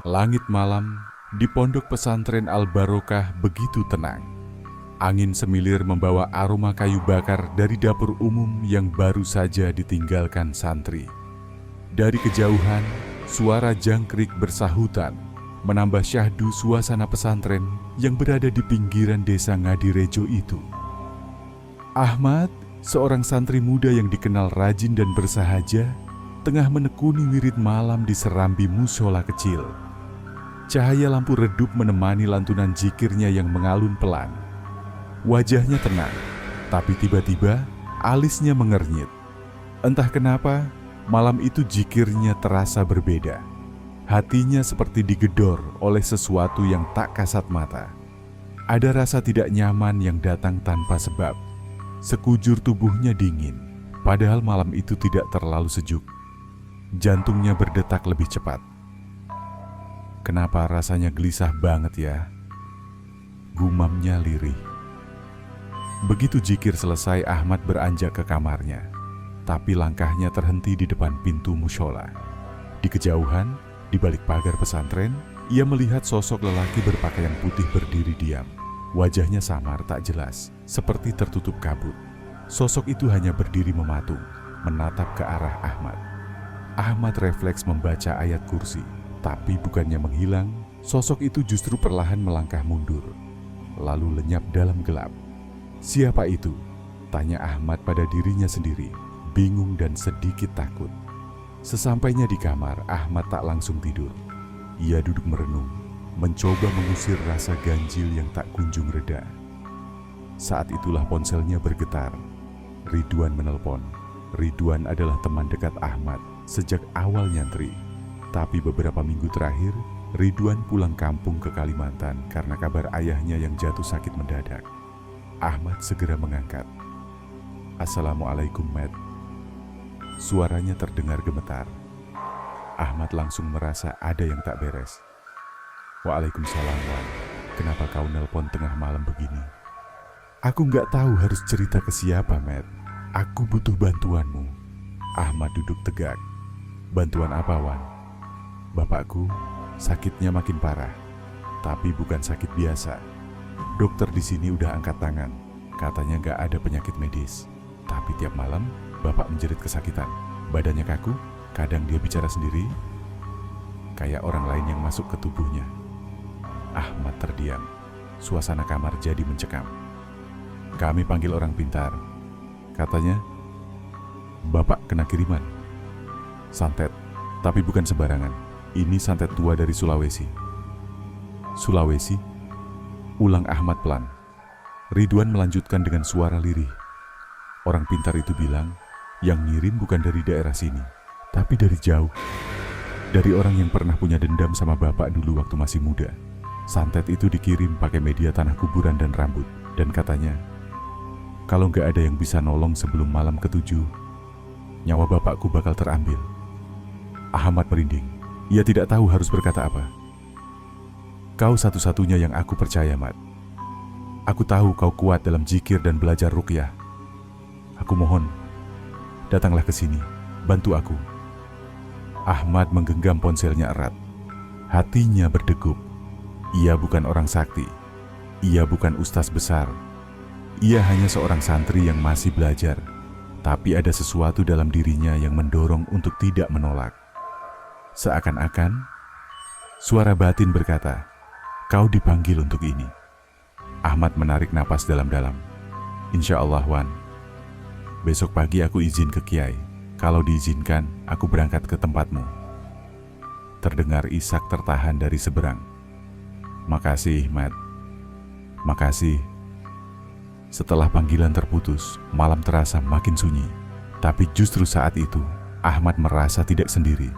Langit malam di pondok pesantren Al-Barokah begitu tenang. Angin semilir membawa aroma kayu bakar dari dapur umum yang baru saja ditinggalkan santri. Dari kejauhan, suara jangkrik bersahutan menambah syahdu suasana pesantren yang berada di pinggiran desa Ngadirejo itu. Ahmad, seorang santri muda yang dikenal rajin dan bersahaja, tengah menekuni wirid malam di serambi musola kecil. Cahaya lampu redup menemani lantunan zikirnya yang mengalun pelan. Wajahnya tenang, tapi tiba-tiba alisnya mengernyit. Entah kenapa, malam itu zikirnya terasa berbeda. Hatinya seperti digedor oleh sesuatu yang tak kasat mata. Ada rasa tidak nyaman yang datang tanpa sebab. Sekujur tubuhnya dingin, padahal malam itu tidak terlalu sejuk. Jantungnya berdetak lebih cepat. Kenapa rasanya gelisah banget ya? Gumamnya lirih. Begitu zikir selesai, Ahmad beranjak ke kamarnya. Tapi langkahnya terhenti di depan pintu mushola. Di kejauhan, di balik pagar pesantren, ia melihat sosok lelaki berpakaian putih berdiri diam. Wajahnya samar tak jelas, seperti tertutup kabut. Sosok itu hanya berdiri mematung, menatap ke arah Ahmad. Ahmad refleks membaca ayat kursi. Tapi bukannya menghilang, sosok itu justru perlahan melangkah mundur, lalu lenyap dalam gelap. Siapa itu? Tanya Ahmad pada dirinya sendiri, bingung dan sedikit takut. Sesampainya di kamar, Ahmad tak langsung tidur. Ia duduk merenung, mencoba mengusir rasa ganjil yang tak kunjung reda. Saat itulah ponselnya bergetar. Ridwan menelpon. Ridwan adalah teman dekat Ahmad sejak awal nyantri. Tapi beberapa minggu terakhir, Ridwan pulang kampung ke Kalimantan karena kabar ayahnya yang jatuh sakit mendadak. Ahmad segera mengangkat. "Assalamualaikum, Matt." Suaranya terdengar gemetar. Ahmad langsung merasa ada yang tak beres. "Waalaikumsalam, Wan. Kenapa kau nelpon tengah malam begini?" "Aku nggak tahu harus cerita ke siapa, Matt. Aku butuh bantuanmu." Ahmad duduk tegak. "Bantuan apa, Wan?" "Bapakku sakitnya makin parah, tapi bukan sakit biasa. Dokter di sini udah angkat tangan, katanya nggak ada penyakit medis. Tapi tiap malam bapak menjerit kesakitan. Badannya kaku, kadang dia bicara sendiri, kayak orang lain yang masuk ke tubuhnya." Ahmad terdiam. Suasana kamar jadi mencekam. "Kami panggil orang pintar. Katanya bapak kena kiriman santet, tapi bukan sembarangan. Ini santet tua dari Sulawesi." "Sulawesi?" ulang Ahmad pelan. Ridwan melanjutkan dengan suara lirih. "Orang pintar itu bilang, yang ngirim bukan dari daerah sini, tapi dari jauh. Dari orang yang pernah punya dendam sama bapak dulu waktu masih muda. Santet itu dikirim pakai media tanah kuburan dan rambut. Dan katanya, kalau nggak ada yang bisa nolong sebelum malam ke-7, nyawa bapakku bakal terambil." Ahmad merinding. Ia tidak tahu harus berkata apa. "Kau satu-satunya yang aku percaya, Mat. Aku tahu kau kuat dalam zikir dan belajar ruqyah. Aku mohon, datanglah ke sini, bantu aku." Ahmad menggenggam ponselnya erat. Hatinya berdegup. Ia bukan orang sakti. Ia bukan ustaz besar. Ia hanya seorang santri yang masih belajar. Tapi ada sesuatu dalam dirinya yang mendorong untuk tidak menolak. Seakan-akan suara batin berkata, "Kau dipanggil untuk ini." Ahmad menarik napas dalam-dalam. "Insya Allah, Wan. Besok pagi aku izin ke Kiai. Kalau diizinkan, aku berangkat ke tempatmu." Terdengar isak tertahan dari seberang. "Makasih, Matt. Makasih." Setelah panggilan terputus, malam terasa makin sunyi. Tapi justru saat itu, Ahmad merasa tidak sendiri.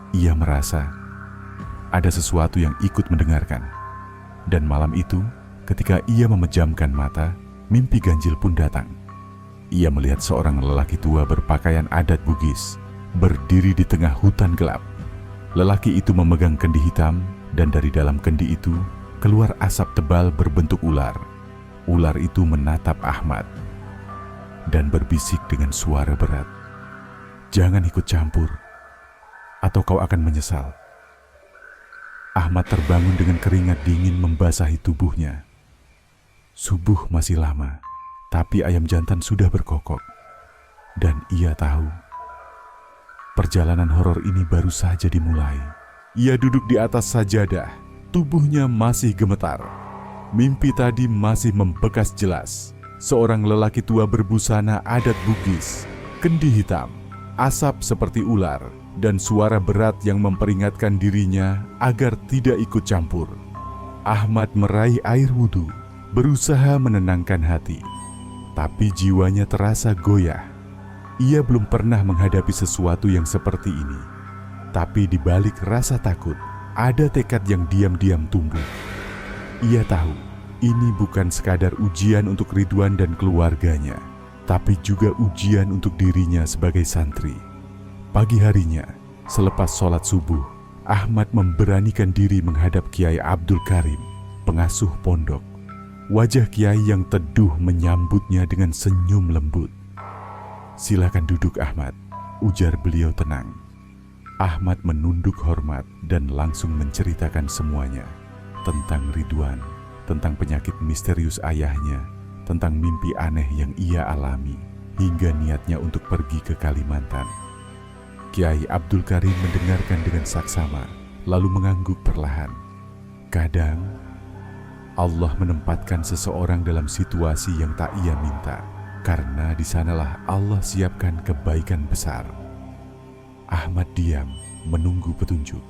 Ia merasa ada sesuatu yang ikut mendengarkan. Dan malam itu, ketika ia memejamkan mata, mimpi ganjil pun datang. Ia melihat seorang lelaki tua berpakaian adat Bugis, berdiri di tengah hutan gelap. Lelaki itu memegang kendi hitam, dan dari dalam kendi itu keluar asap tebal berbentuk ular. Ular itu menatap Ahmad dan berbisik dengan suara berat, "Jangan ikut campur, atau kau akan menyesal." Ahmad terbangun dengan keringat dingin membasahi tubuhnya. Subuh masih lama, tapi ayam jantan sudah berkokok. Dan ia tahu, perjalanan horor ini baru saja dimulai. Ia duduk di atas sajadah, tubuhnya masih gemetar. Mimpi tadi masih membekas jelas. Seorang lelaki tua berbusana adat Bugis, kendi hitam, asap seperti ular, dan suara berat yang memperingatkan dirinya agar tidak ikut campur. Ahmad meraih air wudhu, berusaha menenangkan hati. Tapi jiwanya terasa goyah. Ia belum pernah menghadapi sesuatu yang seperti ini. Tapi di balik rasa takut, ada tekad yang diam-diam tumbuh. Ia tahu, ini bukan sekadar ujian untuk Ridwan dan keluarganya, tapi juga ujian untuk dirinya sebagai santri. Pagi harinya, selepas sholat subuh, Ahmad memberanikan diri menghadap Kiai Abdul Karim, pengasuh pondok. Wajah Kiai yang teduh menyambutnya dengan senyum lembut. "Silakan duduk, Ahmad," ujar beliau tenang. Ahmad menunduk hormat dan langsung menceritakan semuanya. Tentang Ridwan, tentang penyakit misterius ayahnya, tentang mimpi aneh yang ia alami, hingga niatnya untuk pergi ke Kalimantan. Kiai Abdul Karim mendengarkan dengan saksama, lalu mengangguk perlahan. Kadang, Allah menempatkan seseorang dalam situasi yang tak ia minta, karena di sanalah Allah siapkan kebaikan besar. Ahmad diam, menunggu petunjuk.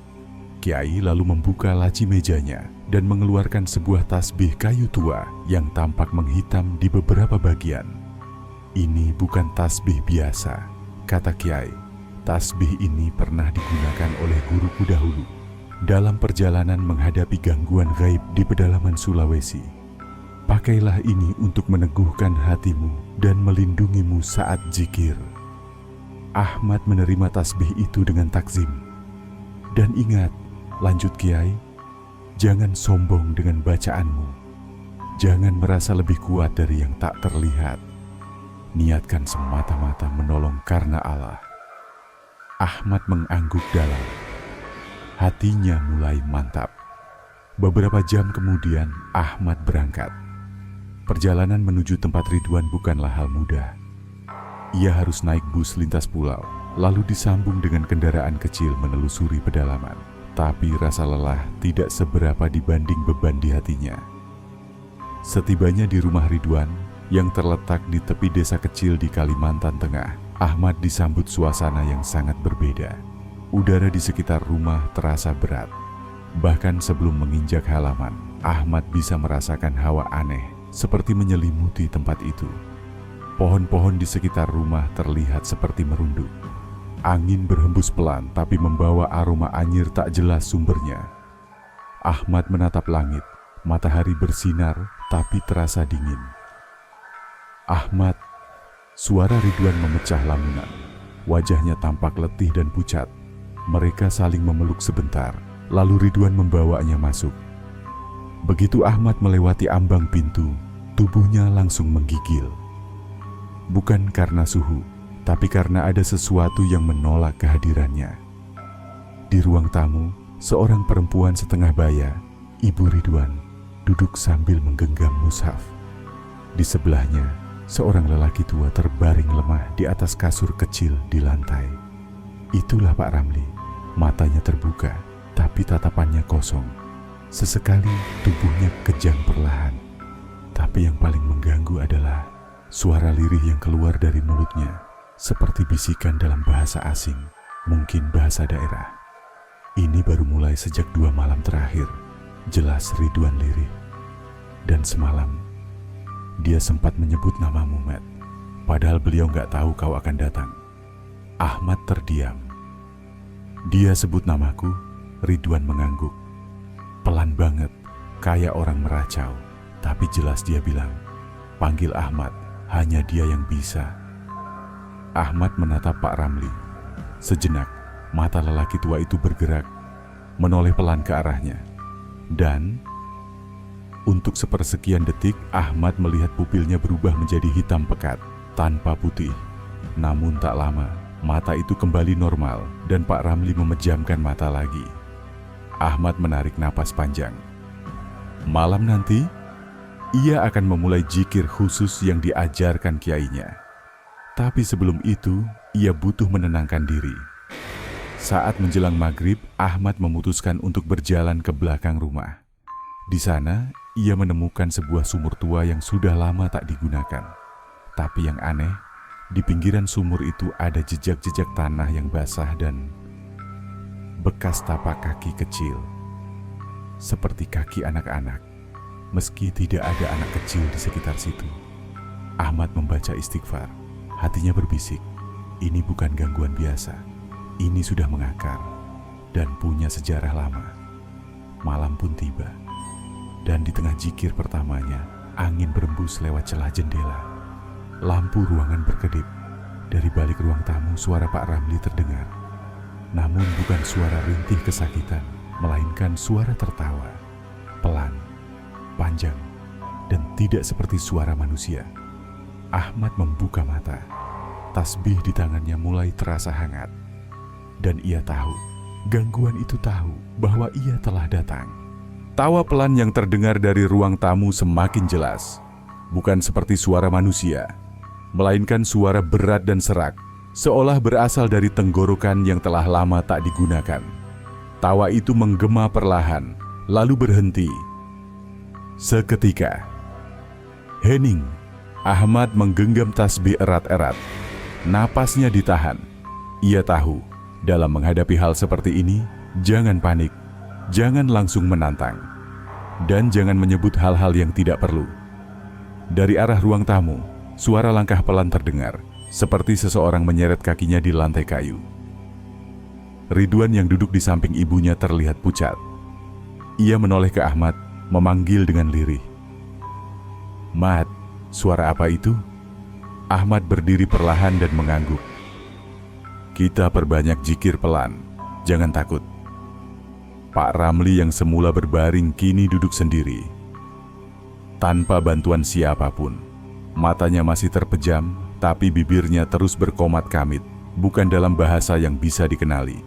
Kiai lalu membuka laci mejanya dan mengeluarkan sebuah tasbih kayu tua yang tampak menghitam di beberapa bagian. "Ini bukan tasbih biasa," kata Kiai. "Tasbih ini pernah digunakan oleh guruku dahulu dalam perjalanan menghadapi gangguan gaib di pedalaman Sulawesi. Pakailah ini untuk meneguhkan hatimu dan melindungimu saat zikir." Ahmad menerima tasbih itu dengan takzim. "Dan ingat," lanjut Kiai, "jangan sombong dengan bacaanmu. Jangan merasa lebih kuat dari yang tak terlihat. Niatkan semata-mata menolong karena Allah." Ahmad mengangguk dalam. Hatinya mulai mantap. Beberapa jam kemudian, Ahmad berangkat. Perjalanan menuju tempat Ridwan bukanlah hal mudah. Ia harus naik bus lintas pulau, lalu disambung dengan kendaraan kecil menelusuri pedalaman. Tapi rasa lelah tidak seberapa dibanding beban di hatinya. Setibanya di rumah Ridwan, yang terletak di tepi desa kecil di Kalimantan Tengah, Ahmad disambut suasana yang sangat berbeda. Udara di sekitar rumah terasa berat. Bahkan sebelum menginjak halaman, Ahmad bisa merasakan hawa aneh seperti menyelimuti tempat itu. Pohon-pohon di sekitar rumah terlihat seperti merunduk. Angin berhembus pelan tapi membawa aroma anyir tak jelas sumbernya. Ahmad menatap langit, matahari bersinar tapi terasa dingin. "Ahmad," suara Ridwan memecah lamunan. Wajahnya tampak letih dan pucat. Mereka saling memeluk sebentar, lalu Ridwan membawanya masuk. Begitu Ahmad melewati ambang pintu, tubuhnya langsung menggigil. Bukan karena suhu, tapi karena ada sesuatu yang menolak kehadirannya. Di ruang tamu, seorang perempuan setengah baya, Ibu Ridwan, duduk sambil menggenggam mushaf. Di sebelahnya, seorang lelaki tua terbaring lemah di atas kasur kecil di lantai. Itulah Pak Ramli. Matanya terbuka, tapi tatapannya kosong. Sesekali tubuhnya kejang perlahan. Tapi yang paling mengganggu adalah suara lirih yang keluar dari mulutnya, seperti bisikan dalam bahasa asing, mungkin bahasa daerah. Ini baru mulai sejak 2 malam terakhir, jelas Ridwan lirih. Dan semalam, dia sempat menyebut namamu, Matt. Padahal beliau nggak tahu kau akan datang. Ahmad terdiam. "Dia sebut namaku," Ridwan mengangguk. Pelan banget, kayak orang meracau. Tapi jelas dia bilang, "Panggil Ahmad, hanya dia yang bisa." Ahmad menatap Pak Ramli. Sejenak, mata lelaki tua itu bergerak, menoleh pelan ke arahnya. Dan untuk sepersekian detik, Ahmad melihat pupilnya berubah menjadi hitam pekat, tanpa putih. Namun tak lama, mata itu kembali normal dan Pak Ramli memejamkan mata lagi. Ahmad menarik napas panjang. Malam nanti, ia akan memulai zikir khusus yang diajarkan kiainya. Tapi sebelum itu, ia butuh menenangkan diri. Saat menjelang maghrib, Ahmad memutuskan untuk berjalan ke belakang rumah. Di sana, ia menemukan sebuah sumur tua yang sudah lama tak digunakan. Tapi yang aneh, di pinggiran sumur itu ada jejak-jejak tanah yang basah dan bekas tapak kaki kecil. Seperti kaki anak-anak, meski tidak ada anak kecil di sekitar situ. Ahmad membaca istighfar. Hatinya berbisik, ini bukan gangguan biasa. Ini sudah mengakar dan punya sejarah lama. Malam pun tiba, dan di tengah zikir pertamanya, angin berembus lewat celah jendela. Lampu ruangan berkedip. Dari balik ruang tamu, suara Pak Ramli terdengar. Namun bukan suara rintih kesakitan, melainkan suara tertawa. Pelan, panjang, dan tidak seperti suara manusia. Ahmad membuka mata. Tasbih di tangannya mulai terasa hangat. Dan ia tahu, gangguan itu tahu bahwa ia telah datang. Tawa pelan yang terdengar dari ruang tamu semakin jelas. Bukan seperti suara manusia, melainkan suara berat dan serak, seolah berasal dari tenggorokan yang telah lama tak digunakan. Tawa itu menggema perlahan, lalu berhenti. Seketika, hening, Ahmad menggenggam tasbih erat-erat. Napasnya ditahan. Ia tahu, dalam menghadapi hal seperti ini, jangan panik, jangan langsung menantang, dan jangan menyebut hal-hal yang tidak perlu. Dari arah ruang tamu, suara langkah pelan terdengar, seperti seseorang menyeret kakinya di lantai kayu. Ridwan yang duduk di samping ibunya terlihat pucat. Ia menoleh ke Ahmad, memanggil dengan lirih. "Mat, suara apa itu?" Ahmad berdiri perlahan dan mengangguk. "Kita perbanyak zikir pelan, jangan takut." Pak Ramli yang semula berbaring kini duduk sendiri. Tanpa bantuan siapapun, matanya masih terpejam, tapi bibirnya terus berkomat kamit, bukan dalam bahasa yang bisa dikenali.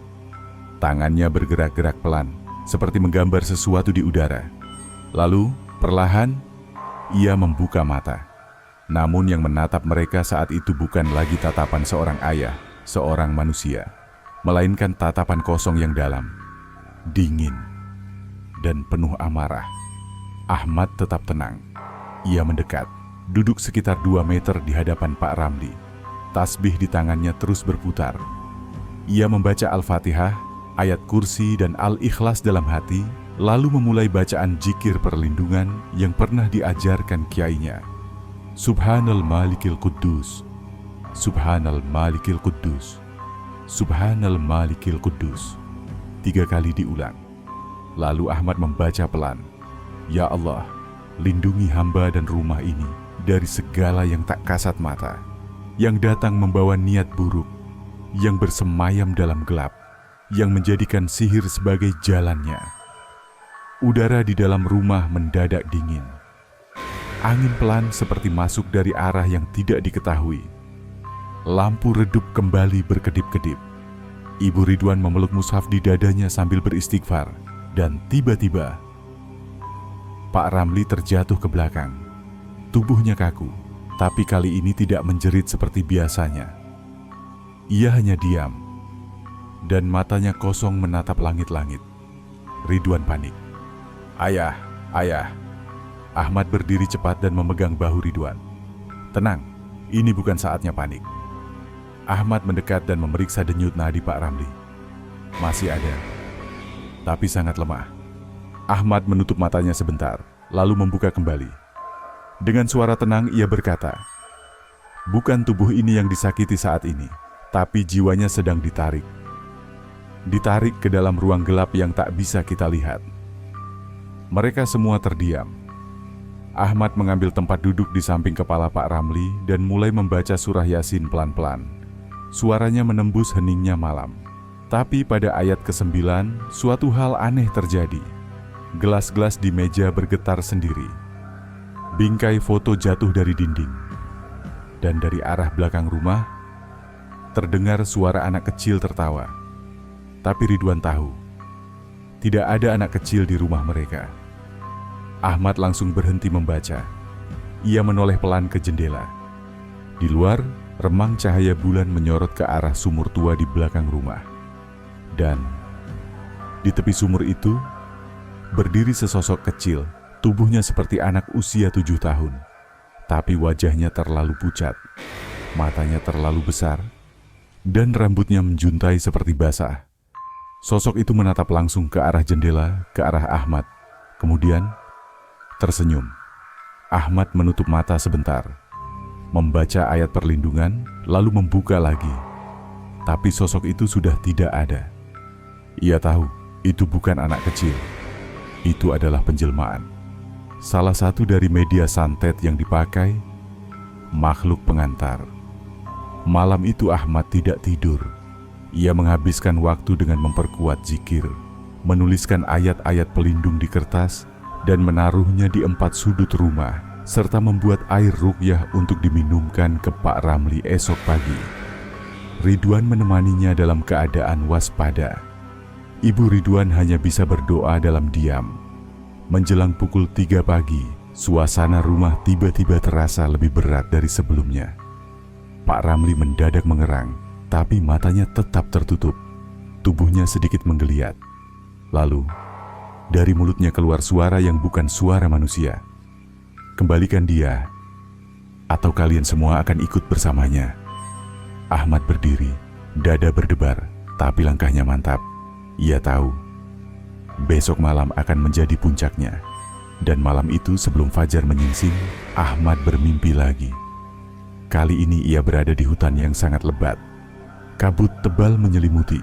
Tangannya bergerak-gerak pelan, seperti menggambar sesuatu di udara. Lalu, perlahan, ia membuka mata. Namun yang menatap mereka saat itu bukan lagi tatapan seorang ayah, seorang manusia, melainkan tatapan kosong yang dalam, dingin, dan penuh amarah. Ahmad tetap tenang. Ia mendekat, duduk sekitar 2 meter di hadapan Pak Ramli. Tasbih di tangannya terus berputar. Ia membaca Al-Fatihah, ayat kursi dan Al-Ikhlas dalam hati, lalu memulai bacaan zikir perlindungan yang pernah diajarkan kiainya. Subhanal Malikil Quddus, Subhanal Malikil Quddus, Subhanal Malikil Quddus. 3 kali diulang. Lalu Ahmad membaca pelan, "Ya Allah, lindungi hamba dan rumah ini dari segala yang tak kasat mata, yang datang membawa niat buruk, yang bersemayam dalam gelap, yang menjadikan sihir sebagai jalannya." Udara di dalam rumah mendadak dingin. Angin pelan seperti masuk dari arah yang tidak diketahui. Lampu redup kembali berkedip-kedip. Ibu Ridwan memeluk mushaf di dadanya sambil beristighfar. Dan tiba-tiba, Pak Ramli terjatuh ke belakang. Tubuhnya kaku, tapi kali ini tidak menjerit seperti biasanya. Ia hanya diam, dan matanya kosong menatap langit-langit. Ridwan panik. "Ayah, ayah." Ahmad berdiri cepat dan memegang bahu Ridwan. "Tenang, ini bukan saatnya panik." Ahmad mendekat dan memeriksa denyut nadi Pak Ramli. Masih ada, tapi sangat lemah. Ahmad menutup matanya sebentar, lalu membuka kembali. Dengan suara tenang ia berkata, "Bukan tubuh ini yang disakiti saat ini, tapi jiwanya sedang ditarik. Ditarik ke dalam ruang gelap yang tak bisa kita lihat." Mereka semua terdiam. Ahmad mengambil tempat duduk di samping kepala Pak Ramli dan mulai membaca surah Yasin pelan-pelan. Suaranya menembus heningnya malam. Tapi pada ayat ke-9, suatu hal aneh terjadi. Gelas-gelas di meja bergetar sendiri. Bingkai foto jatuh dari dinding. Dan dari arah belakang rumah, terdengar suara anak kecil tertawa. Tapi Ridwan tahu, Tidak ada anak kecil di rumah mereka. Ahmad langsung berhenti membaca. Ia menoleh pelan ke jendela. Di luar, remang cahaya bulan menyorot ke arah sumur tua di belakang rumah. Dan di tepi sumur itu, berdiri sesosok kecil, tubuhnya seperti anak usia 7 tahun. Tapi wajahnya terlalu pucat, matanya terlalu besar, dan rambutnya menjuntai seperti basah. Sosok itu menatap langsung ke arah jendela, ke arah Ahmad. Kemudian tersenyum. Ahmad menutup mata sebentar, membaca ayat perlindungan, lalu membuka lagi. Tapi sosok itu sudah tidak ada. Ia tahu itu bukan anak kecil. Itu adalah penjelmaan. Salah satu dari media santet yang dipakai, makhluk pengantar. Malam itu Ahmad tidak tidur. Ia menghabiskan waktu dengan memperkuat zikir, menuliskan ayat-ayat pelindung di kertas, dan menaruhnya di 4 sudut rumah, serta membuat air ruqyah untuk diminumkan ke Pak Ramli esok pagi. Ridwan menemaninya dalam keadaan waspada. Ibu Ridwan hanya bisa berdoa dalam diam. Menjelang pukul 3 pagi, suasana rumah tiba-tiba terasa lebih berat dari sebelumnya. Pak Ramli mendadak mengerang, tapi matanya tetap tertutup. Tubuhnya sedikit menggeliat. Lalu, dari mulutnya keluar suara yang bukan suara manusia. Kembalikan dia, atau kalian semua akan ikut bersamanya. Ahmad berdiri, dada berdebar, tapi langkahnya mantap. Ia tahu, besok malam akan menjadi puncaknya. Dan malam itu sebelum fajar menyingsing, Ahmad bermimpi lagi. Kali ini ia berada di hutan yang sangat lebat. Kabut tebal menyelimuti.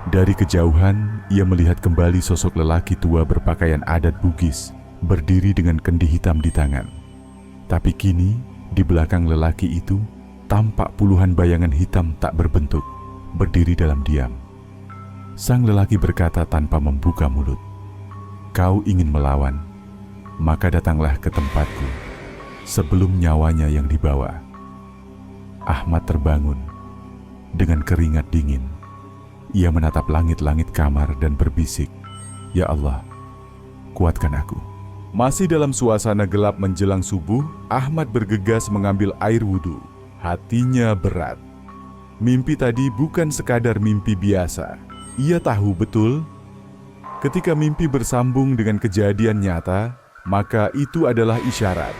Dari kejauhan, ia melihat kembali sosok lelaki tua berpakaian adat Bugis, berdiri dengan kendi hitam di tangan. Tapi kini, di belakang lelaki itu, tampak puluhan bayangan hitam tak berbentuk, berdiri dalam diam. Sang lelaki berkata tanpa membuka mulut, "Kau ingin melawan, maka datanglah ke tempatku, sebelum nyawanya yang dibawa." Ahmad terbangun. Dengan keringat dingin, ia menatap langit-langit kamar dan berbisik, "Ya Allah, kuatkan aku." Masih dalam suasana gelap menjelang subuh, Ahmad bergegas mengambil air wudhu. Hatinya berat. Mimpi tadi bukan sekadar mimpi biasa. Ia tahu betul, ketika mimpi bersambung dengan kejadian nyata, maka itu adalah isyarat.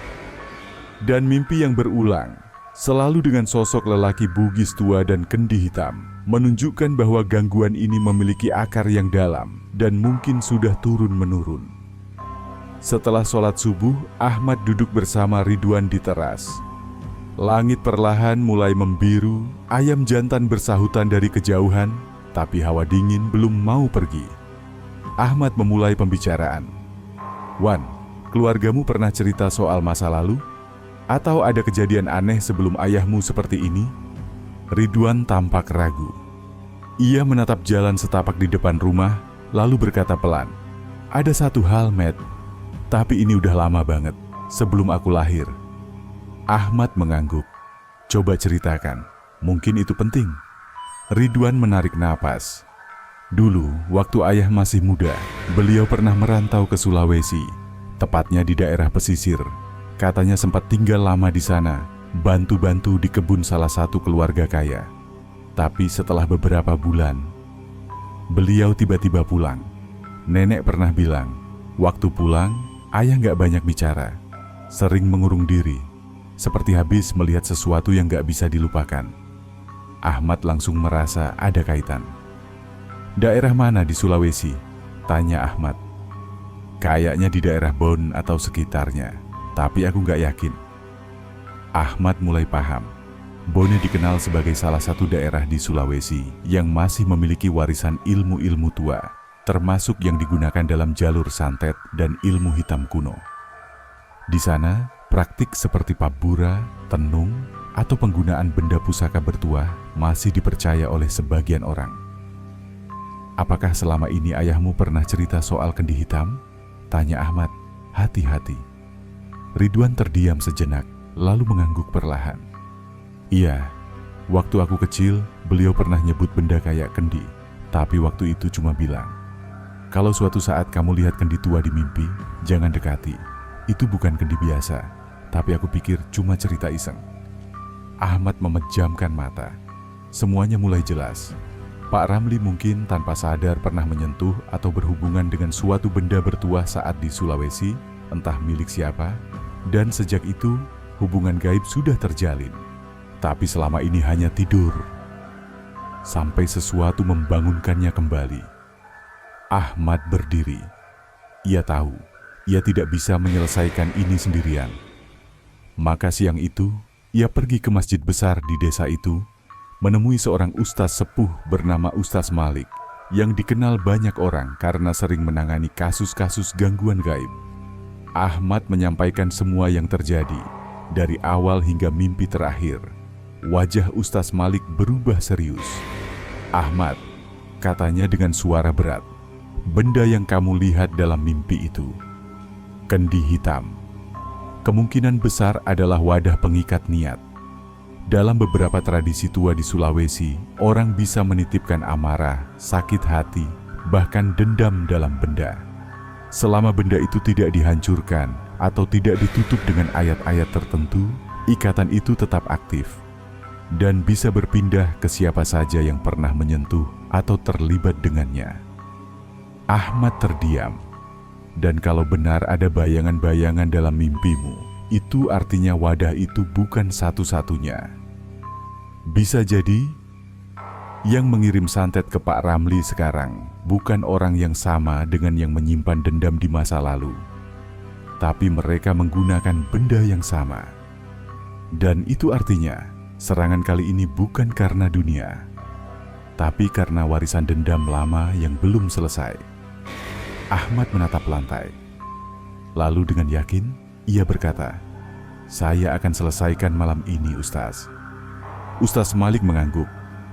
Dan mimpi yang berulang, selalu dengan sosok lelaki Bugis tua dan kendi hitam, menunjukkan bahwa gangguan ini memiliki akar yang dalam dan mungkin sudah turun-menurun. Setelah sholat subuh, Ahmad duduk bersama Ridwan di teras. Langit perlahan mulai membiru, ayam jantan bersahutan dari kejauhan, tapi hawa dingin belum mau pergi. Ahmad memulai pembicaraan. "Wan, keluargamu pernah cerita soal masa lalu? Atau ada kejadian aneh sebelum ayahmu seperti ini?" Ridwan tampak ragu. Ia menatap jalan setapak di depan rumah, lalu berkata pelan, "Ada satu hal, Matt. Tapi ini udah lama banget, sebelum aku lahir." Ahmad mengangguk. "Coba ceritakan, mungkin itu penting." Ridwan menarik napas. Dulu, waktu ayah masih muda, beliau pernah merantau ke Sulawesi, tepatnya di daerah pesisir. Katanya sempat tinggal lama di sana, bantu-bantu di kebun salah satu keluarga kaya. Tapi setelah beberapa bulan, beliau tiba-tiba pulang. Nenek pernah bilang, waktu pulang, ayah nggak banyak bicara, sering mengurung diri, seperti habis melihat sesuatu yang nggak bisa dilupakan. Ahmad langsung merasa ada kaitan. "Daerah mana di Sulawesi?" tanya Ahmad. "Kayaknya di daerah Bon atau sekitarnya, tapi aku nggak yakin." Ahmad mulai paham. Bone dikenal sebagai salah satu daerah di Sulawesi yang masih memiliki warisan ilmu-ilmu tua, termasuk yang digunakan dalam jalur santet dan ilmu hitam kuno. Di sana, praktik seperti pabura, tenung, atau penggunaan benda pusaka bertuah masih dipercaya oleh sebagian orang. "Apakah selama ini ayahmu pernah cerita soal kendi hitam?" tanya Ahmad. "Hati-hati." Ridwan terdiam sejenak, lalu mengangguk perlahan. "Iya, waktu aku kecil, beliau pernah nyebut benda kayak kendi, tapi waktu itu cuma bilang, Kalau suatu saat kamu lihat kendi tua di mimpi, jangan dekati. Itu bukan kendi biasa, tapi aku pikir cuma cerita iseng. Ahmad memejamkan mata. Semuanya mulai jelas. Pak Ramli mungkin tanpa sadar pernah menyentuh atau berhubungan dengan suatu benda bertuah saat di Sulawesi, entah milik siapa, dan sejak itu hubungan gaib sudah terjalin. Tapi selama ini hanya tidur, sampai sesuatu membangunkannya kembali. Ahmad berdiri. Ia tahu, ia tidak bisa menyelesaikan ini sendirian. Maka siang itu, ia pergi ke masjid besar di desa itu, menemui seorang ustaz sepuh bernama Ustaz Malik, yang dikenal banyak orang karena sering menangani kasus-kasus gangguan gaib. Ahmad menyampaikan semua yang terjadi, dari awal hingga mimpi terakhir. Wajah Ustaz Malik berubah serius. "Ahmad," katanya dengan suara berat, "benda yang kamu lihat dalam mimpi itu, kendi hitam, kemungkinan besar adalah wadah pengikat niat. Dalam beberapa tradisi tua di Sulawesi, orang bisa menitipkan amarah, sakit hati, bahkan dendam dalam benda. Selama benda itu tidak dihancurkan atau tidak ditutup dengan ayat-ayat tertentu, ikatan itu tetap aktif dan bisa berpindah ke siapa saja yang pernah menyentuh atau terlibat dengannya." Ahmad terdiam. Dan kalau benar ada bayangan-bayangan dalam mimpimu, itu artinya wadah itu bukan satu-satunya. Bisa jadi yang mengirim santet ke Pak Ramli sekarang bukan orang yang sama dengan yang menyimpan dendam di masa lalu, tapi mereka menggunakan benda yang sama. Dan itu artinya serangan kali ini bukan karena dunia, tapi karena warisan dendam lama yang belum selesai. Ahmad menatap lantai. Lalu dengan yakin, ia berkata, "Saya akan selesaikan malam ini, Ustaz." Ustaz Malik mengangguk,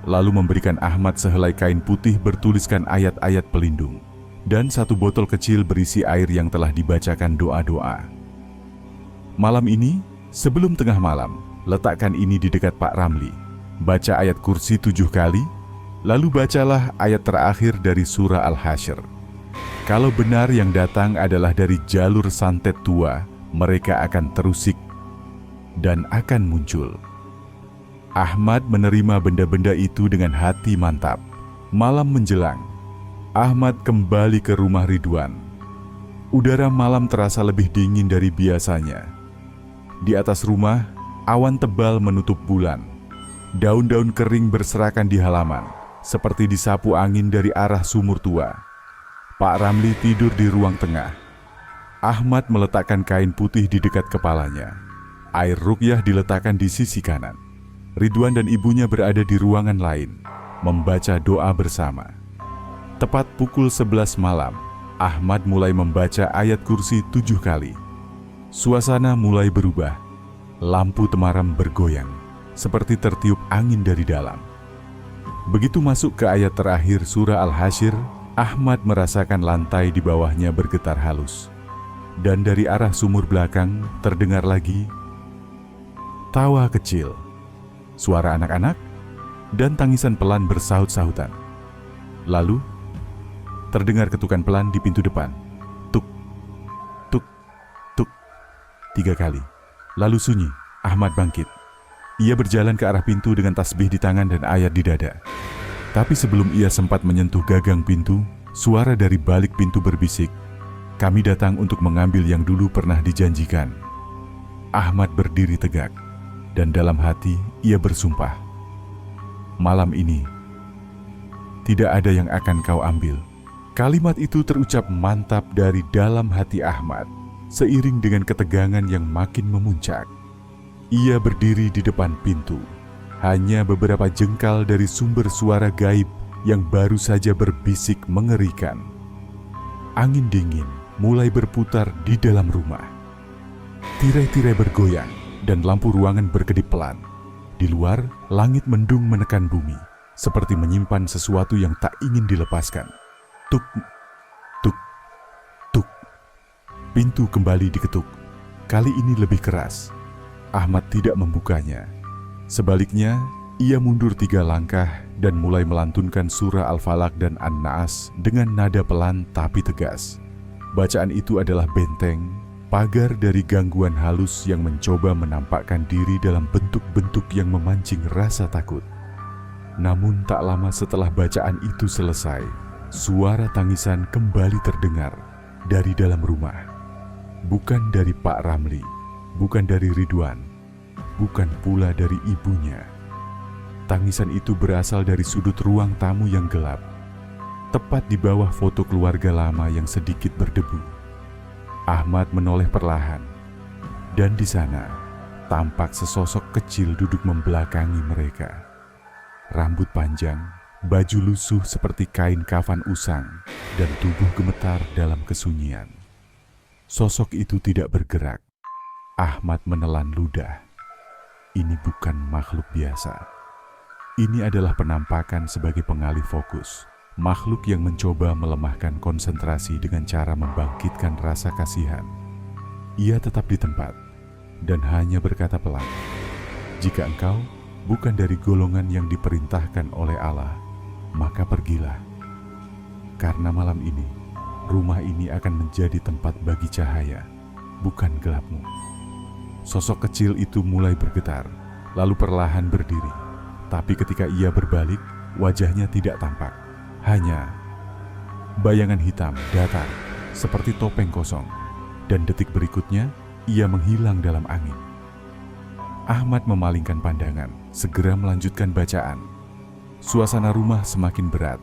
lalu memberikan Ahmad sehelai kain putih bertuliskan ayat-ayat pelindung, dan satu botol kecil berisi air yang telah dibacakan doa-doa. "Malam ini, sebelum tengah malam, letakkan ini di dekat Pak Ramli. Baca ayat kursi 7 kali, lalu bacalah ayat terakhir dari surah Al-Hasyr. Kalau benar yang datang adalah dari jalur santet tua, mereka akan terusik dan akan muncul." Ahmad menerima benda-benda itu dengan hati mantap. Malam menjelang, Ahmad kembali ke rumah Ridwan. Udara malam terasa lebih dingin dari biasanya. Di atas rumah, awan tebal menutup bulan. Daun-daun kering berserakan di halaman, seperti disapu angin dari arah sumur tua. Pak Ramli tidur di ruang tengah. Ahmad meletakkan kain putih di dekat kepalanya. Air ruqyah diletakkan di sisi kanan. Ridwan dan ibunya berada di ruangan lain, membaca doa bersama. Tepat pukul 11 malam, Ahmad mulai membaca ayat kursi 7 kali. Suasana mulai berubah. Lampu temaram bergoyang, seperti tertiup angin dari dalam. Begitu masuk ke ayat terakhir surah Al-Hasyr, Ahmad merasakan lantai di bawahnya bergetar halus. Dan dari arah sumur belakang terdengar lagi tawa kecil, suara anak-anak, dan tangisan pelan bersaut-sautan. Lalu, terdengar ketukan pelan di pintu depan. Tuk, tuk, tuk, 3 kali. Lalu sunyi. Ahmad bangkit. Ia berjalan ke arah pintu dengan tasbih di tangan dan ayat di dada. Tapi sebelum ia sempat menyentuh gagang pintu, suara dari balik pintu berbisik, "Kami datang untuk mengambil yang dulu pernah dijanjikan." Ahmad berdiri tegak, dan dalam hati ia bersumpah, "Malam ini, tidak ada yang akan kau ambil." Kalimat itu terucap mantap dari dalam hati Ahmad, seiring dengan ketegangan yang makin memuncak. Ia berdiri di depan pintu, hanya beberapa jengkal dari sumber suara gaib yang baru saja berbisik mengerikan. Angin dingin mulai berputar di dalam rumah. Tirai-tirai bergoyang dan lampu ruangan berkedip pelan. Di luar, langit mendung menekan bumi, seperti menyimpan sesuatu yang tak ingin dilepaskan. Tuk, tuk, tuk. Pintu kembali diketuk. Kali ini lebih keras. Ahmad tidak membukanya. Sebaliknya, Ia mundur 3 langkah dan mulai melantunkan surah Al-Falaq dan An-Naas dengan nada pelan tapi tegas. Bacaan itu adalah benteng, pagar dari gangguan halus yang mencoba menampakkan diri dalam bentuk-bentuk yang memancing rasa takut. Namun tak lama setelah bacaan itu selesai, suara tangisan kembali terdengar dari dalam rumah. Bukan dari Pak Ramli, bukan dari Ridwan, bukan pula dari ibunya. Tangisan itu berasal dari sudut ruang tamu yang gelap, tepat di bawah foto keluarga lama yang sedikit berdebu. Ahmad menoleh perlahan, dan di sana tampak sesosok kecil duduk membelakangi mereka. Rambut panjang, baju lusuh seperti kain kafan usang, dan tubuh gemetar dalam kesunyian. Sosok itu tidak bergerak. Ahmad menelan ludah. Ini bukan makhluk biasa. Ini adalah penampakan sebagai pengalih fokus, makhluk yang mencoba melemahkan konsentrasi dengan cara membangkitkan rasa kasihan. Ia tetap di tempat dan hanya berkata pelan, "Jika engkau bukan dari golongan yang diperintahkan oleh Allah, maka pergilah. Karena malam ini, rumah ini akan menjadi tempat bagi cahaya, bukan gelapmu." Sosok kecil itu mulai bergetar, lalu perlahan berdiri. Tapi ketika ia berbalik, wajahnya tidak tampak. Hanya bayangan hitam datar seperti topeng kosong. Dan detik berikutnya, ia menghilang dalam angin. Ahmad memalingkan pandangan, segera melanjutkan bacaan. Suasana rumah semakin berat.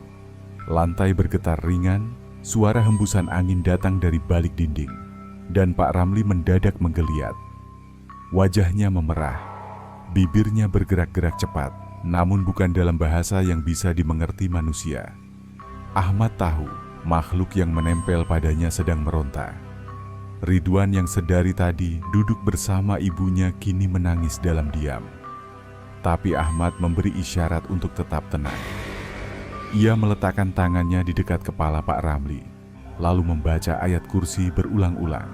Lantai bergetar ringan, suara hembusan angin datang dari balik dinding. Dan Pak Ramli mendadak menggeliat. Wajahnya memerah, bibirnya bergerak-gerak cepat. Namun bukan dalam bahasa yang bisa dimengerti manusia. Ahmad tahu makhluk yang menempel padanya sedang meronta. Ridwan yang sedari tadi duduk bersama ibunya kini menangis dalam diam. Tapi Ahmad memberi isyarat untuk tetap tenang. Ia meletakkan tangannya di dekat kepala Pak Ramli, lalu membaca ayat kursi berulang-ulang.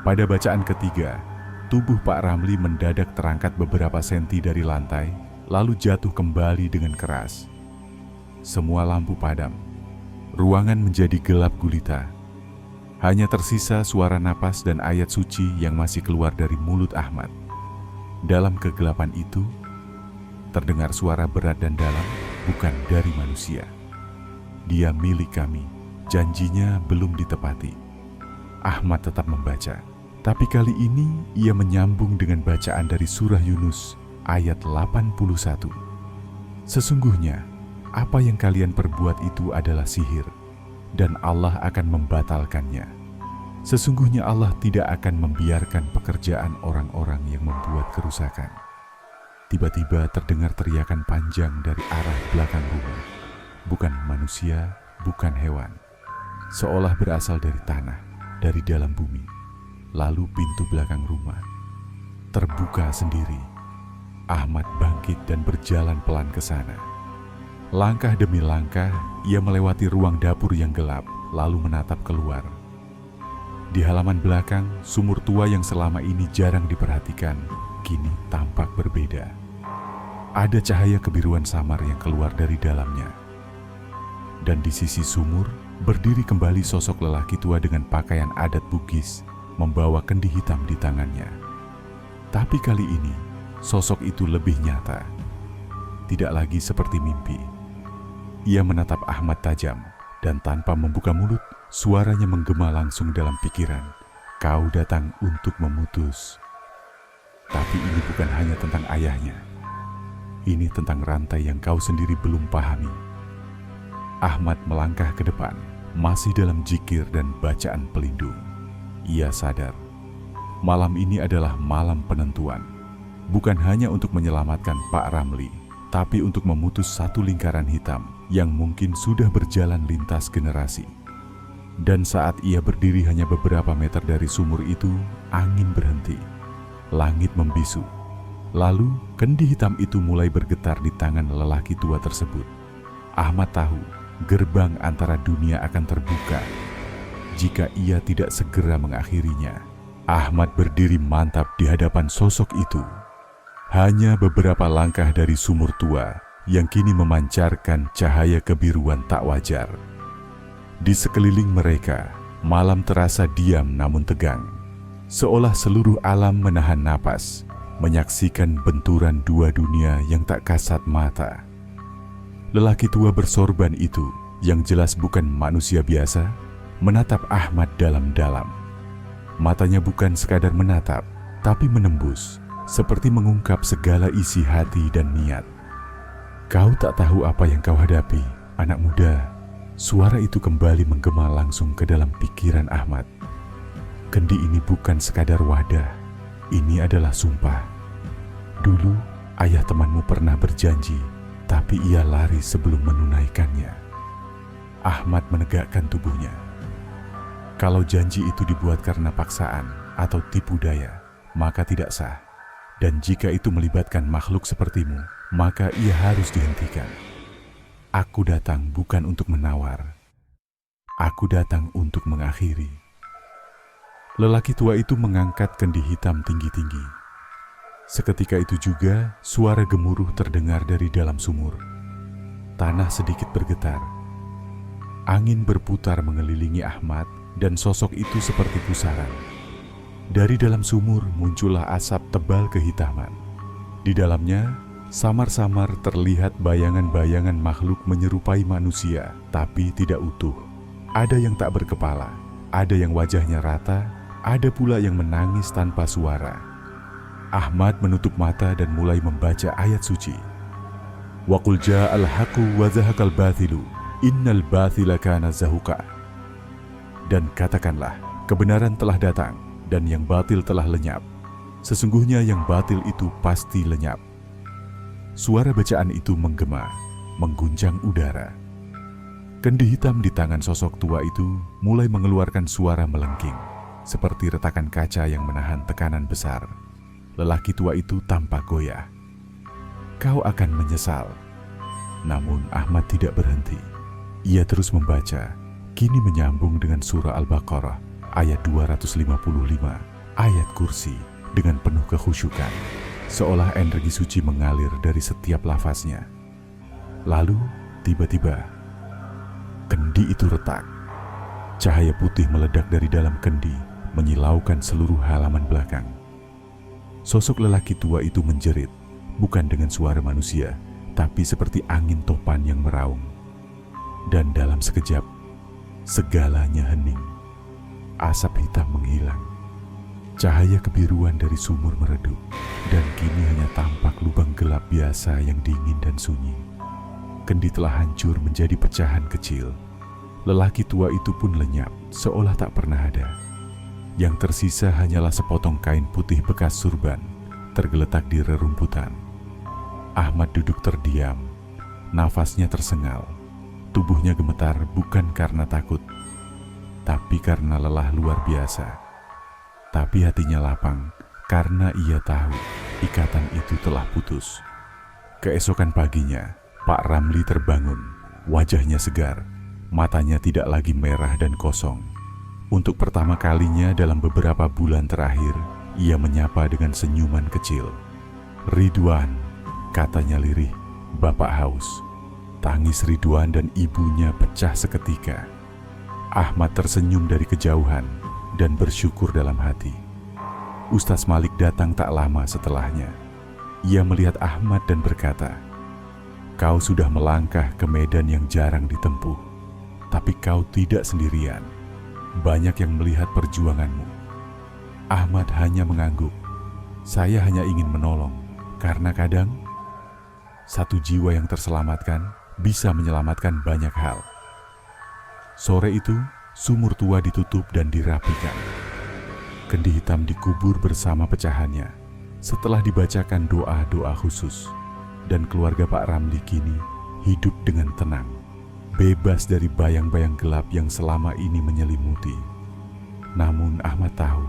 Pada bacaan ketiga, tubuh Pak Ramli mendadak terangkat beberapa senti dari lantai, lalu jatuh kembali dengan keras. Semua lampu padam. Ruangan menjadi gelap gulita. Hanya tersisa suara napas dan ayat suci yang masih keluar dari mulut Ahmad. Dalam kegelapan itu, terdengar suara berat dan dalam, bukan dari manusia. "Dia milik kami, janjinya belum ditepati." Ahmad tetap membaca, tapi kali ini ia menyambung dengan bacaan dari surah Yunus ayat 81. "Sesungguhnya apa yang kalian perbuat itu adalah sihir, dan Allah akan membatalkannya. Sesungguhnya Allah tidak akan membiarkan pekerjaan orang-orang yang membuat kerusakan." Tiba-tiba terdengar teriakan panjang dari arah belakang rumah. Bukan manusia, bukan hewan. Seolah berasal dari tanah, dari dalam bumi. Lalu pintu belakang rumah terbuka sendiri. Ahmad bangkit dan berjalan pelan ke sana. Langkah demi langkah, ia melewati ruang dapur yang gelap, lalu menatap keluar. Di halaman belakang, sumur tua yang selama ini jarang diperhatikan, kini tampak berbeda. Ada cahaya kebiruan samar yang keluar dari dalamnya. Dan di sisi sumur, berdiri kembali sosok lelaki tua dengan pakaian adat Bugis, membawa kendi hitam di tangannya. Tapi kali ini, sosok itu lebih nyata. Tidak lagi seperti mimpi. Ia menatap Ahmad tajam, dan tanpa membuka mulut, suaranya menggema langsung dalam pikiran. "Kau datang untuk memutus." Tapi ini bukan hanya tentang ayahnya. Ini tentang rantai yang kau sendiri belum pahami. Ahmad melangkah ke depan, masih dalam zikir dan bacaan pelindung. Ia sadar, malam ini adalah malam penentuan. Bukan hanya untuk menyelamatkan Pak Ramli, tapi untuk memutus satu lingkaran hitam yang mungkin sudah berjalan lintas generasi. Dan saat ia berdiri hanya beberapa meter dari sumur itu, angin berhenti. Langit membisu. Lalu, kendi hitam itu mulai bergetar di tangan lelaki tua tersebut. Ahmad tahu gerbang antara dunia akan terbuka jika ia tidak segera mengakhirinya. Ahmad berdiri mantap di hadapan sosok itu. Hanya beberapa langkah dari sumur tua yang kini memancarkan cahaya kebiruan tak wajar. Di sekeliling mereka, malam terasa diam namun tegang, seolah seluruh alam menahan napas, menyaksikan benturan dua dunia yang tak kasat mata. Lelaki tua bersorban itu, yang jelas bukan manusia biasa, menatap Ahmad dalam-dalam. Matanya bukan sekadar menatap, tapi menembus, seperti mengungkap segala isi hati dan niat. "Kau tak tahu apa yang kau hadapi, anak muda." Suara itu kembali menggema langsung ke dalam pikiran Ahmad. Kendi ini bukan sekadar wadah, ini adalah sumpah. Dulu, ayah temanmu pernah berjanji, tapi ia lari sebelum menunaikannya. Ahmad menegakkan tubuhnya. Kalau janji itu dibuat karena paksaan atau tipu daya, maka tidak sah. Dan jika itu melibatkan makhluk sepertimu, maka ia harus dihentikan. Aku datang bukan untuk menawar. Aku datang untuk mengakhiri. Lelaki tua itu mengangkat kendi hitam tinggi-tinggi. Seketika itu juga suara gemuruh terdengar dari dalam sumur. Tanah sedikit bergetar. Angin berputar mengelilingi Ahmad dan sosok itu seperti pusaran. Dari dalam sumur muncullah asap tebal kehitaman. Di dalamnya samar-samar terlihat bayangan-bayangan makhluk menyerupai manusia, tapi tidak utuh. Ada yang tak berkepala, ada yang wajahnya rata, ada pula yang menangis tanpa suara. Ahmad menutup mata dan mulai membaca ayat suci. "Wa qul ja'al haqqu wa zahaqal bathilu, innal bathila kana zahuqa." Dan katakanlah, kebenaran telah datang dan yang batil telah lenyap. Sesungguhnya yang batil itu pasti lenyap. Suara bacaan itu menggema, mengguncang udara. Kendi hitam di tangan sosok tua itu mulai mengeluarkan suara melengking, seperti retakan kaca yang menahan tekanan besar. Lelaki tua itu tampak goyah. "Kau akan menyesal." Namun Ahmad tidak berhenti. Ia terus membaca, kini menyambung dengan surah Al-Baqarah, ayat 255, ayat kursi, dengan penuh kekhusyukan. Seolah energi suci mengalir dari setiap lafaznya. Lalu, tiba-tiba, kendi itu retak. Cahaya putih meledak dari dalam kendi, menyilaukan seluruh halaman belakang. Sosok lelaki tua itu menjerit, bukan dengan suara manusia, tapi seperti angin topan yang meraung. Dan dalam sekejap, segalanya hening. Asap hitam menghilang. Cahaya kebiruan dari sumur meredup, dan kini hanya tampak lubang gelap biasa yang dingin dan sunyi. Kendi telah hancur menjadi pecahan kecil. Lelaki tua itu pun lenyap, seolah tak pernah ada. Yang tersisa hanyalah sepotong kain putih bekas surban, tergeletak di rerumputan. Ahmad duduk terdiam, nafasnya tersengal. Tubuhnya gemetar bukan karena takut, tapi karena lelah luar biasa. Tapi hatinya lapang karena ia tahu ikatan itu telah putus. Keesokan paginya, Pak Ramli terbangun, wajahnya segar, matanya tidak lagi merah dan kosong. Untuk pertama kalinya dalam beberapa bulan terakhir, ia menyapa dengan senyuman kecil. "Ridwan," katanya lirih, "Bapak haus." Tangis Ridwan dan ibunya pecah seketika. Ahmad tersenyum dari kejauhan dan bersyukur dalam hati. Ustaz Malik datang tak lama setelahnya. Ia melihat Ahmad dan berkata, "Kau sudah melangkah ke medan yang jarang ditempuh, tapi kau tidak sendirian. Banyak yang melihat perjuanganmu." Ahmad hanya mengangguk. "Saya hanya ingin menolong, karena kadang satu jiwa yang terselamatkan bisa menyelamatkan banyak hal." Sore itu, sumur tua ditutup dan dirapikan. Kendi hitam dikubur bersama pecahannya setelah dibacakan doa-doa khusus. Dan keluarga Pak Ramli kini hidup dengan tenang, bebas dari bayang-bayang gelap yang selama ini menyelimuti. Namun Ahmad tahu,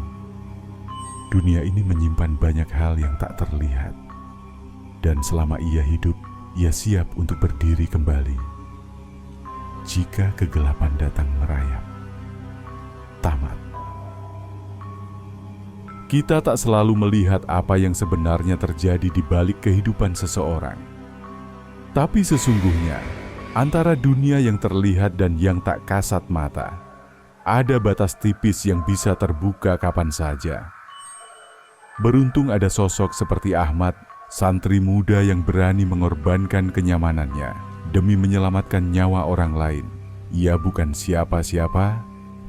dunia ini menyimpan banyak hal yang tak terlihat. Dan selama ia hidup, ia siap untuk berdiri kembali. Jika kegelapan datang merayap. Tamat. Kita tak selalu melihat apa yang sebenarnya terjadi di balik kehidupan seseorang. Tapi sesungguhnya, antara dunia yang terlihat dan yang tak kasat mata, ada batas tipis yang bisa terbuka kapan saja. Beruntung ada sosok seperti Ahmad, santri muda yang berani mengorbankan kenyamanannya demi menyelamatkan nyawa orang lain. Ia bukan siapa-siapa,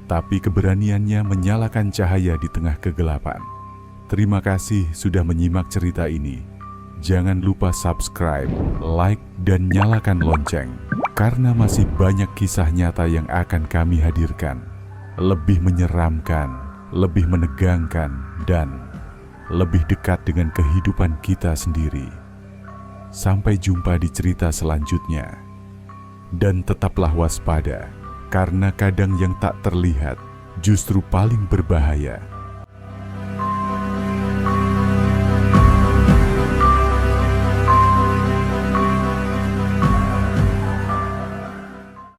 tapi keberaniannya menyalakan cahaya di tengah kegelapan. Terima kasih sudah menyimak cerita ini. Jangan lupa subscribe, like, dan nyalakan lonceng, karena masih banyak kisah nyata yang akan kami hadirkan. Lebih menyeramkan, lebih menegangkan, dan lebih dekat dengan kehidupan kita sendiri. Sampai jumpa di cerita selanjutnya. Dan tetaplah waspada, karena kadang yang tak terlihat justru paling berbahaya.